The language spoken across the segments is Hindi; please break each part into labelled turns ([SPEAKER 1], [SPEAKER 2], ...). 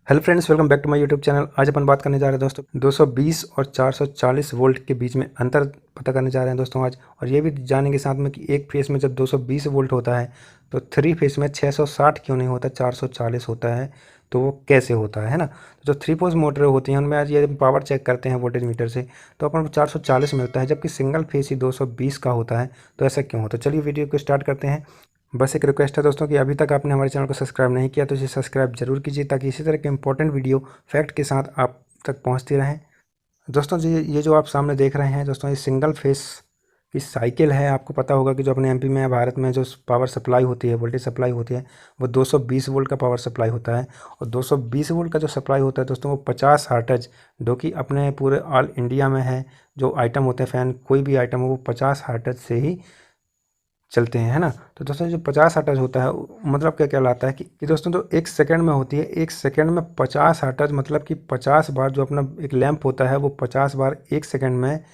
[SPEAKER 1] Hello friends, welcome back to my YouTube channel. आज अपन बात करने जा रहे हैं दोस्तों 220 और 440 वोल्ट के बीच में अंतर पता करने जा रहे हैं दोस्तों आज। और ये भी जानेंगे साथ में कि एक फेस में जब 220 वोल्ट होता है तो थ्री फेस में 660 क्यों नहीं होता, 440 होता है। तो वो कैसे होता है ना। तो जो थ्री फेस मोटर होती हैं उनमें आज ये पावर चेक करते हैं वोल्टेज मीटर से, तो अपन को 440 मिलता है, जबकि सिंगल फेस ही 220 का होता है। तो ऐसा क्यों होता है, चलिए वीडियो को स्टार्ट करते हैं। बस एक रिक्वेस्ट है दोस्तों कि अभी तक आपने हमारे चैनल को सब्सक्राइब नहीं किया तो इसे सब्सक्राइब जरूर कीजिए, ताकि इसी तरह के इंपॉर्टेंट वीडियो फैक्ट के साथ आप तक पहुंचती रहें। दोस्तों जी, ये जो आप सामने देख रहे हैं दोस्तों, ये सिंगल फेस की साइकिल है। आपको पता होगा कि जो अपने एमपी में, भारत में जो पावर सप्लाई होती है, वोल्टेज सप्लाई होती है, वो 220 वोल्ट का पावर सप्लाई होता है। और 220 वोल्ट का जो सप्लाई होता है दोस्तों, वो 50 हर्ट्ज, जो कि अपने पूरे ऑल इंडिया में है। जो आइटम होते हैं, फ़ैन कोई भी आइटम हो, वो 50 हर्ट्ज से ही चलते हैं, है ना। तो दोस्तों जो 50 हर्ट्ज होता है मतलब क्या कहलाता है कि दोस्तों जो एक सेकंड में होती है, एक सेकंड में 50 हर्ट्ज, मतलब कि 50 बार जो अपना एक लैंप होता है वो 50 बार एक सेकंड में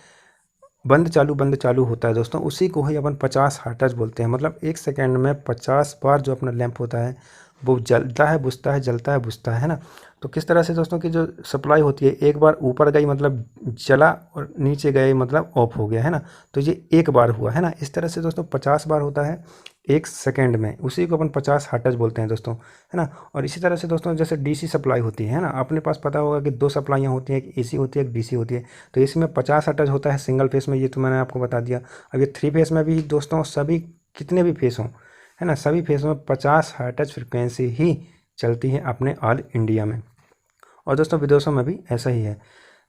[SPEAKER 1] बंद चालू होता है दोस्तों। उसी को ही अपन 50 हर्ट्ज बोलते हैं। मतलब एक सेकंड में 50 बार जो अपना लैंप होता है वो जलता है, बुझता है, जलता है, बुझता है ना। तो किस तरह से दोस्तों की जो सप्लाई होती है, एक बार ऊपर गई मतलब जला, और नीचे गए मतलब ऑफ हो गया, है ना। तो ये एक बार हुआ, है ना। इस तरह से दोस्तों 50 बार होता है एक सेकंड में, उसी को अपन 50 हर्ट्ज बोलते हैं दोस्तों, है ना। और इसी तरह से दोस्तों जैसे डीसी सप्लाई होती है ना, अपने पास पता होगा कि दो सप्लाइयाँ होती हैं, एक एसी होती है, एक डीसी होती है। तो एसी में 50 हर्ट्ज होता है सिंगल फेस में, ये तो मैंने आपको बता दिया। अब ये थ्री फेस में भी दोस्तों, सभी कितने भी फेस हों, है ना, सभी फेस में 50 हर्ट्ज फ्रिक्वेंसी ही चलती है अपने ऑल इंडिया में। और दोस्तों विदेशों में भी ऐसा ही है।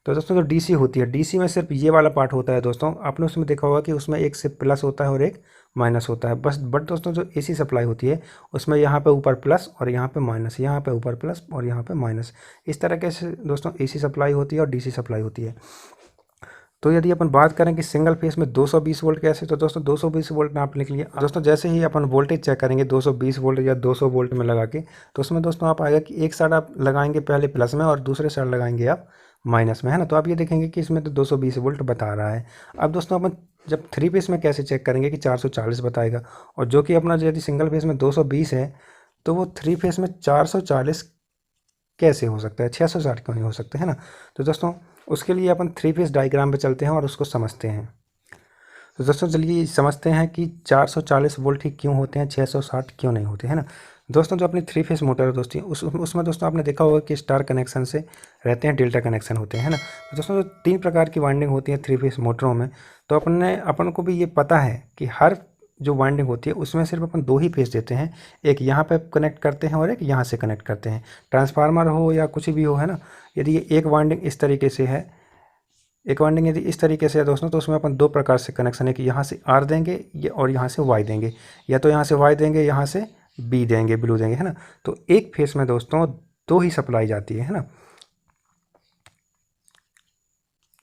[SPEAKER 1] तो दोस्तों जो डीसी होती है, डीसी में सिर्फ ये वाला पार्ट होता है दोस्तों। आपने उसमें देखा होगा कि उसमें एक से प्लस होता है और एक माइनस होता है बस। बट दोस्तों जो एसी सप्लाई होती है उसमें यहाँ पे ऊपर प्लस और यहाँ पे माइनस, यहाँ पे ऊपर प्लस और यहाँ पे माइनस, इस तरह के से दोस्तों एसी सप्लाई होती है और डीसी सप्लाई होती है। तो यदि अपन बात करें कि सिंगल फेस में 220 वोल्ट कैसे, तो दोस्तों 220 वोल्ट में आप लिख लिए दोस्तों। जैसे ही अपन वोल्टेज चेक करेंगे 220 वोल्ट या 200 वोल्ट में लगा के, तो उसमें दोस्तों आप आएगा कि एक साइड आप लगाएंगे पहले प्लस में और दूसरे साइड लगाएंगे आप माइनस में, है ना। तो आप ये देखेंगे कि इसमें तो 220 वोल्ट बता रहा है। अब दोस्तों अपन जब थ्री फेस में कैसे चेक करेंगे कि 440 बताएगा, और जो कि अपना यदि सिंगल फेस में 220 है, तो वो थ्री फेस में 440 कैसे हो सकता है, 660 क्यों नहीं हो सकते, है ना। तो दोस्तों उसके लिए अपन थ्री फेस डायग्राम पे चलते हैं और उसको समझते हैं। तो दोस्तों चलिए समझते हैं कि 440 वोल्ट ही क्यों होते हैं, 660 क्यों नहीं होते, है ना। दोस्तों जो अपनी थ्री फेस मोटर है दोस्तों, उसमें दोस्तों आपने देखा होगा कि स्टार कनेक्शन से रहते हैं, डेल्टा कनेक्शन होते हैं, है ना। तो दोस्तों जो तीन प्रकार की वाइंडिंग होती है थ्री फेस मोटरों में, तो अपन को भी ये पता है कि हर जो वाइंडिंग होती है उसमें सिर्फ अपन दो ही फेस देते हैं। एक यहाँ पे कनेक्ट करते हैं और एक यहाँ से कनेक्ट करते हैं। ट्रांसफार्मर हो या कुछ भी हो, है ना। यदि ये एक वाइंडिंग इस तरीके से है, एक वाइंडिंग यदि इस तरीके से है दोस्तों, तो उसमें अपन दो प्रकार से कनेक्शन है कि यहाँ से आर देंगे और यहाँ से वाई देंगे, या तो यहाँ से वाई देंगे, यहाँ से बी देंगे, ब्लू देंगे, है ना। तो एक फेस में दोस्तों दो ही सप्लाई जाती है ना।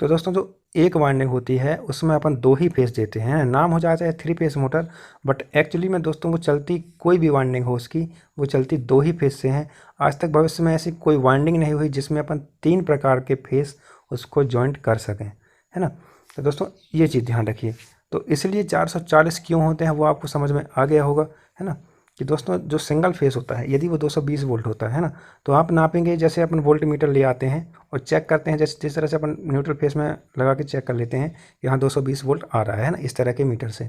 [SPEAKER 1] तो दोस्तों जो एक वाइंडिंग होती है उसमें अपन दो ही फेस देते हैं, नाम हो जाता है three phase motor, but actually में दोस्तों वो चलती कोई भी वाइंडिंग हो उसकी, वो चलती दो ही फेस से हैं। आज तक भविष्य में ऐसी कोई वाइंडिंग नहीं हुई जिसमें अपन तीन प्रकार के फेस उसको जॉइंट कर सकें, है ना। तो दोस्तों ये चीज़ ध्यान रखिए। तो इसलिए 440 क्यों होते हैं वो आपको समझ में आ गया होगा, है ना। कि दोस्तों जो सिंगल फेस होता है यदि वो 220 वोल्ट होता है ना, तो आप नापेंगे, जैसे अपन वोल्ट मीटर ले आते हैं और चेक करते हैं, जैसे जिस तरह से अपन न्यूट्रल फेस में लगा के चेक कर लेते हैं, यहाँ 220 वोल्ट आ रहा है ना, इस तरह के मीटर से।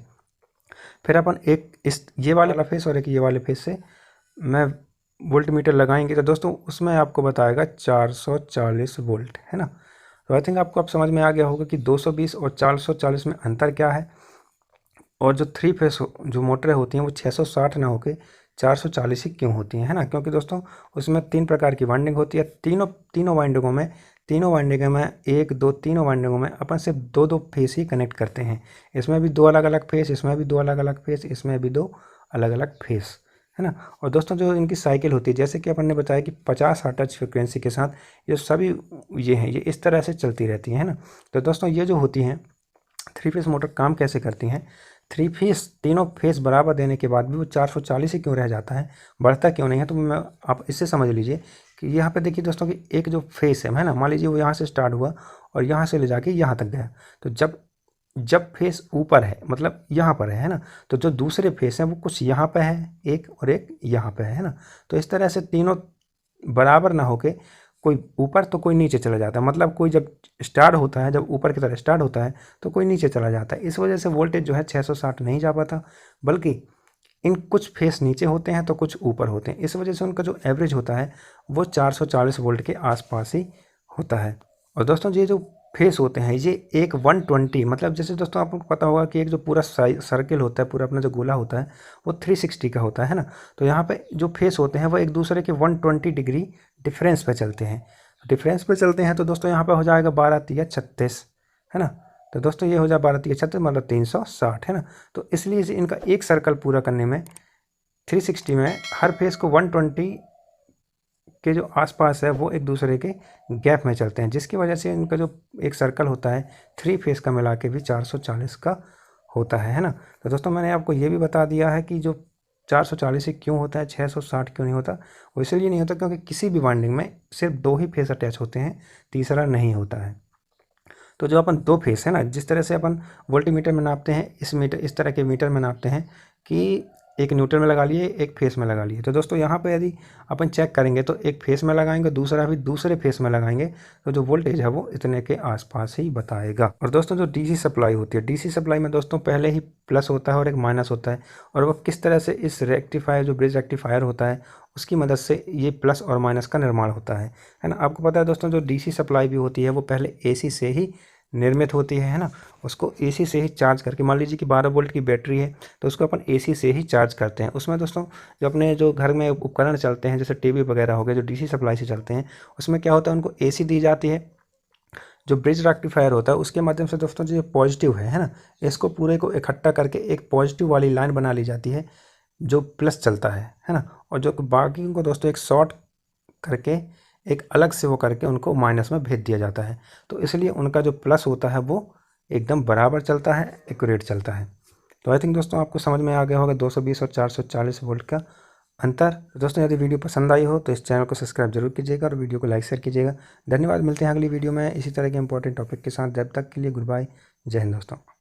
[SPEAKER 1] फिर अपन एक इस ये वाला फेस और एक ये वाले फेस से मैं वोल्ट मीटर लगाएंगे, तो दोस्तों उसमें आपको बताएगा 440 वोल्ट, है ना। तो आई थिंक आपको अब समझ में आ गया होगा कि 220 और 440 में अंतर क्या है। और जो थ्री फेस जो मोटरें होती हैं वो 660 ना होके 440 ही क्यों होती हैं, है ना। क्योंकि दोस्तों उसमें तीन प्रकार की वाइंडिंग होती है। तीनों वाइंडिंगों में एक दो तीनों वाइंडिंगों में अपन सिर्फ दो दो फेस ही कनेक्ट करते हैं। इसमें भी दो अलग अलग फेस, इसमें भी दो अलग अलग फेस, इसमें भी दो अलग अलग फेस, है ना। और दोस्तों जो इनकी साइकिल होती है, जैसे कि अपन ने बताया कि 50 हर्ट्ज फ्रिक्वेंसी के साथ ये सभी ये हैं, ये इस तरह से चलती रहती हैं, है ना। तो दोस्तों ये जो होती हैं थ्री फेस मोटर काम कैसे करती हैं, थ्री फेस तीनों फेस बराबर देने के बाद भी वो 440 ही क्यों रह जाता है, बढ़ता क्यों नहीं है। तो मैं आप इससे समझ लीजिए कि यहाँ पे देखिए दोस्तों कि एक जो फेस है ना, मान लीजिए वो यहाँ से स्टार्ट हुआ और यहाँ से ले जाके यहाँ तक गया। तो जब जब फेस ऊपर है मतलब यहाँ पर है ना, तो जो दूसरे फेस हैं वो कुछ यहाँ पे है एक, और एक यहाँ पे है ना। तो इस तरह से तीनों बराबर ना होके कोई ऊपर तो कोई नीचे चला जाता है। मतलब कोई जब स्टार्ट होता है, जब ऊपर की तरह स्टार्ट होता है तो कोई नीचे चला जाता है। इस वजह से वोल्टेज जो है 660 नहीं जा पाता, बल्कि इन कुछ फेस नीचे होते हैं तो कुछ ऊपर होते हैं। इस वजह से उनका जो एवरेज होता है वो 440 वोल्ट के आसपास ही होता है। और दोस्तों ये जो फेस होते हैं ये एक 120, मतलब जैसे दोस्तों आपको पता होगा कि एक जो पूरा सर्किल होता है, पूरा अपना जो गोला होता है वो 360 का होता है ना। तो यहाँ पे जो फेस होते हैं वो एक दूसरे के 120 डिग्री डिफरेंस पे चलते हैं। डिफरेंस पे चलते हैं तो दोस्तों यहाँ पे हो जाएगा 12 तिया 36, है ना। तो दोस्तों ये हो जाए 12 तिया 36 मतलब 360, है ना। तो इसलिए इनका एक सर्कल पूरा करने में 360 में हर फेस को 120 के जो आसपास है वो एक दूसरे के गैप में चलते हैं, जिसकी वजह से इनका जो एक सर्कल होता है 3 फेस का मिला के भी 440 का होता है ना। तो दोस्तों मैंने आपको ये भी बता दिया है कि जो 440 ही क्यों होता है, 660 क्यों नहीं होता। वो इसलिए नहीं होता क्योंकि किसी भी वाइंडिंग में सिर्फ 2 ही फेस अटैच होते हैं, तीसरा नहीं होता है। तो जो अपन 2 फेस है ना, जिस तरह से अपन वोल्टीमीटर में नापते हैं, इस तरह के मीटर में नापते हैं कि एक न्यूट्रल में लगा लिए, एक फेस में लगा लिए। तो दोस्तों यहाँ पे यदि अपन चेक करेंगे तो एक फेस में लगाएंगे, दूसरा भी दूसरे फेस में लगाएंगे, तो जो वोल्टेज है वो इतने के आसपास ही बताएगा। और दोस्तों जो डीसी सप्लाई होती है, डीसी सप्लाई में दोस्तों पहले ही प्लस होता है और एक माइनस होता है, और वो किस तरह से इस रेक्टिफायर, जो ब्रिज रेक्टिफायर होता है, उसकी मदद से ये प्लस और माइनस का निर्माण होता है ना। आपको पता है दोस्तों जो डीसी सप्लाई भी होती है वो पहले एसी से ही निर्मित होती है ना। उसको एसी से ही चार्ज करके, मान लीजिए कि 12 वोल्ट की बैटरी है तो उसको अपन एसी से ही चार्ज करते हैं। उसमें दोस्तों जो अपने जो घर में उपकरण चलते हैं जैसे टीवी वगैरह हो गए, जो डीसी सप्लाई से चलते हैं, उसमें क्या होता है, उनको एसी दी जाती है। जो ब्रिज रेक्टिफायर होता है उसके माध्यम से दोस्तों जो पॉजिटिव है ना, इसको पूरे को इकट्ठा करके एक पॉजिटिव वाली लाइन बना ली जाती है जो प्लस चलता है ना। और जो बाकी को दोस्तों एक शॉर्ट करके एक अलग से वो करके उनको माइनस में भेज दिया जाता है। तो इसलिए उनका जो प्लस होता है वो एकदम बराबर चलता है, एक्यूरेट चलता है। तो आई थिंक दोस्तों आपको समझ में आ गया होगा 220 और 440 वोल्ट का अंतर। तो दोस्तों यदि वीडियो पसंद आई हो तो इस चैनल को सब्सक्राइब जरूर कीजिएगा और वीडियो को लाइक शेयर कीजिएगा। धन्यवाद, मिलते हैं अगली वीडियो में इसी तरह के इंपॉर्टेंट टॉपिक के साथ। जब तक के लिए गुड बाय, जय हिंद दोस्तों।